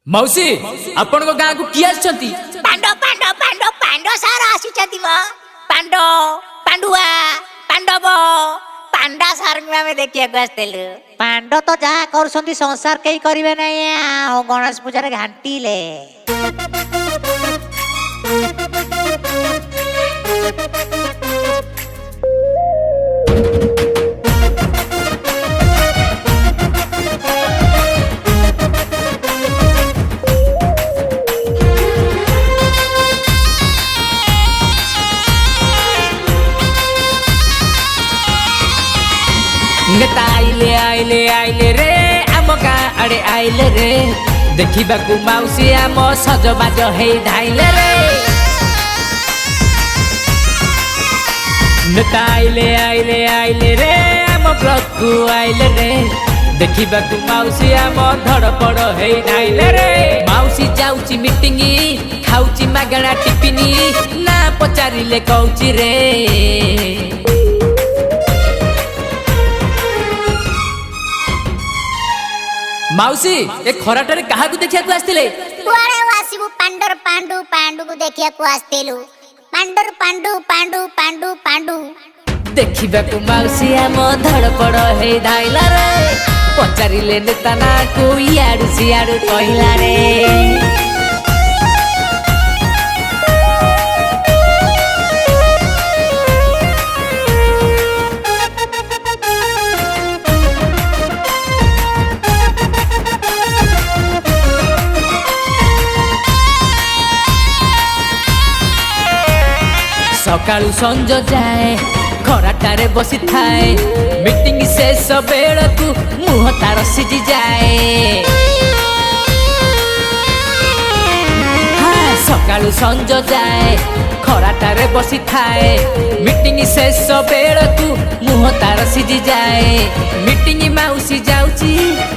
मौसी आपण को गाँ को किए आछंती पांडो पांडो पांडो पांडो सार आसीचंती म पांडो पांडुआ पांडव पांडा सार में हमें देखिए गस्तेलु पांडो तो जहाँ करसंती संसार कई करिवे नहीं आ गणेश पूजा रे घंटी ले आइले आइले आइले रे आम गाँ आड़े आइले रे देखा मौसी आम सजबाज हे धाइले रे नेता आइले आइले आइले रे आम ब्लॉक को आइले रे देखा मौसी आम धड़पड़ हे धाइले रे मौसी जाऊची मीटिंग खाऊची मागणा टिफिनी ना पचारिले कहूची रे मौसी ए खराटारे कहा को देखिया को आस्तिले तुआरे वासीबु पांडर पांडु पांडु को देखिया को आस्तेलु पांडर पांडु पांडु पांडु पांडु देखिबा को मौसी आम धड़पड़ हे धाइला रे पचारिले नेता ना को याडू सियाडू कहिला रे सकाळू संज जाए खराटारे बसी थाए मीटिंग शेष बेलू मुह तार सिझी जाए हाँ सकाळू संज जाए खराटारे बसी थाए मीटिंग शेष बेलू मुह तार सिझी जाए मीटिंग मौसी जाऊची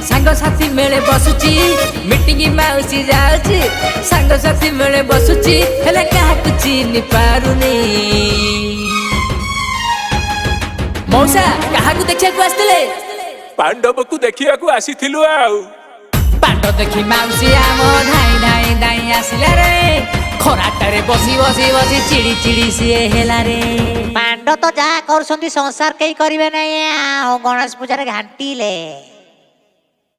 सांग साथी मेले बसुची मीटिंग मौसी जाऊची सांग साथी मेले बसुची हेले काहाकु चिनी पारुनी मौसा काहाकु देखिया को आस्तिले पांडव को देखिया को आसीथिलु आउ पांडव देखि मौसी आम धाई धाई धाई आसिला रे खराटारे बसी बसी बसी चिड़ी चिड़ी सिए हेला रे पांडो तो जहाँ करसंती संसार कई करिवे नहीं आ गणेश पूजा रे घंटी ले।